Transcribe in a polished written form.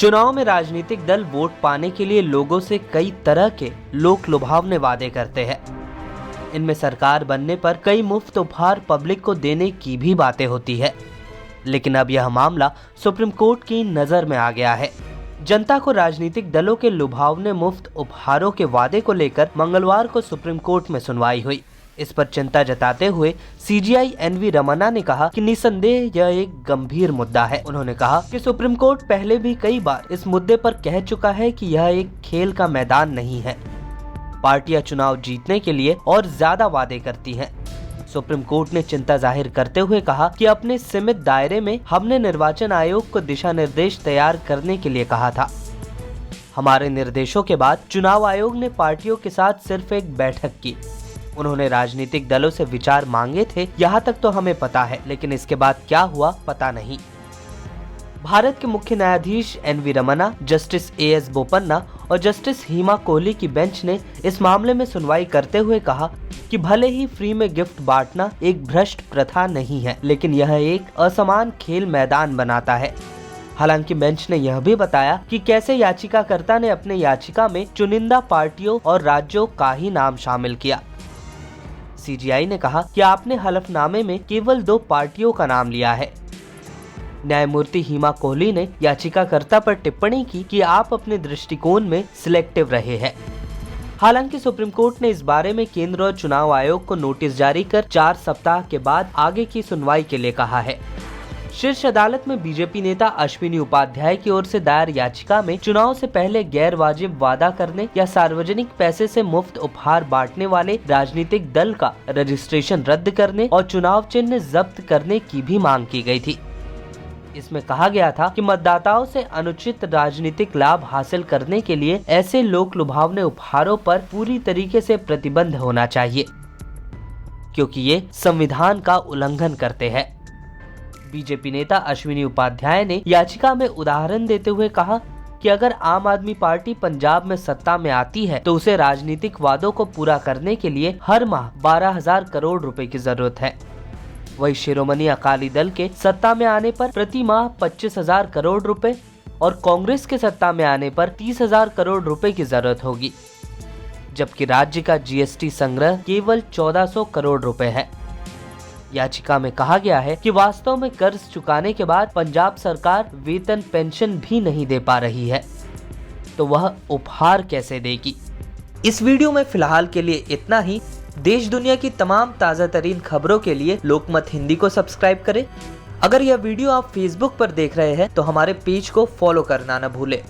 चुनाव में राजनीतिक दल वोट पाने के लिए लोगों से कई तरह के लोक लुभावने वादे करते हैं। इनमें सरकार बनने पर कई मुफ्त उपहार पब्लिक को देने की भी बातें होती है। लेकिन अब यह मामला सुप्रीम कोर्ट की नजर में आ गया है। जनता को राजनीतिक दलों के लुभावने मुफ्त उपहारों के वादे को लेकर मंगलवार को सुप्रीम कोर्ट में सुनवाई हुई। इस पर चिंता जताते हुए सीजीआई एनवी रमन्ना ने कहा कि निसंदेह यह एक गंभीर मुद्दा है। उन्होंने कहा कि सुप्रीम कोर्ट पहले भी कई बार इस मुद्दे पर कह चुका है कि यह एक खेल का मैदान नहीं है। पार्टियां चुनाव जीतने के लिए और ज्यादा वादे करती हैं। सुप्रीम कोर्ट ने चिंता जाहिर करते हुए कहा कि अपने सीमित दायरे में हमने निर्वाचन आयोग को दिशा निर्देश तैयार करने के लिए कहा था। हमारे निर्देशों के बाद चुनाव आयोग ने पार्टियों के साथ सिर्फ एक बैठक की। उन्होंने राजनीतिक दलों से विचार मांगे थे, यहाँ तक तो हमें पता है, लेकिन इसके बाद क्या हुआ पता नहीं। भारत के मुख्य न्यायाधीश NV Ramana, justice AS Bopanna और जस्टिस हिमा कोहली की बेंच ने इस मामले में सुनवाई करते हुए कहा कि भले ही फ्री में गिफ्ट बांटना एक भ्रष्ट प्रथा नहीं है, लेकिन यह एक असमान खेल मैदान बनाता है। हालांकि बेंच ने यह भी बताया कि कैसे याचिकाकर्ता ने अपने याचिका में चुनिंदा पार्टियों और राज्यों का ही नाम शामिल किया। सीजीआई ने कहा कि आपने हलफनामे में केवल 2 पार्टियों का नाम लिया है। न्यायमूर्ति हिमा कोहली ने याचिकाकर्ता पर टिप्पणी की कि आप अपने दृष्टिकोण में सिलेक्टिव रहे हैं। हालांकि सुप्रीम कोर्ट ने इस बारे में केंद्र और चुनाव आयोग को नोटिस जारी कर 4 सप्ताह के बाद आगे की सुनवाई के लिए कहा है। शीर्ष अदालत में बीजेपी नेता अश्विनी उपाध्याय की ओर से दायर याचिका में चुनाव से पहले गैर वाजिब वादा करने या सार्वजनिक पैसे से मुफ्त उपहार बांटने वाले राजनीतिक दल का रजिस्ट्रेशन रद्द करने और चुनाव चिन्ह जब्त करने की भी मांग की गई थी। इसमें कहा गया था कि मतदाताओं से अनुचित राजनीतिक लाभ हासिल करने के लिए ऐसे लोक लुभावने उपहारों पर पूरी तरीके से प्रतिबंध होना चाहिए, क्योंकि ये संविधान का उल्लंघन करते हैं। बीजेपी नेता अश्विनी उपाध्याय ने याचिका में उदाहरण देते हुए कहा कि अगर आम आदमी पार्टी पंजाब में सत्ता में आती है तो उसे राजनीतिक वादों को पूरा करने के लिए हर माह 12,000 करोड़ रुपए की जरूरत है। वही शिरोमणि अकाली दल के सत्ता में आने पर प्रति माह 25,000 करोड़ रुपए और कांग्रेस के सत्ता में आने पर 30,000 करोड़ रुपए की जरूरत होगी, जबकि राज्य का जीएसटी संग्रह केवल 1,400 करोड़ रुपए है। याचिका में कहा गया है कि वास्तव में कर्ज चुकाने के बाद पंजाब सरकार वेतन पेंशन भी नहीं दे पा रही है, तो वह उपहार कैसे देगी। इस वीडियो में फिलहाल के लिए इतना ही। देश दुनिया की तमाम ताज़ा तरीन खबरों के लिए लोकमत हिंदी को सब्सक्राइब करें। अगर यह वीडियो आप फेसबुक पर देख रहे हैं तो हमारे पेज को फॉलो करना न भूलें।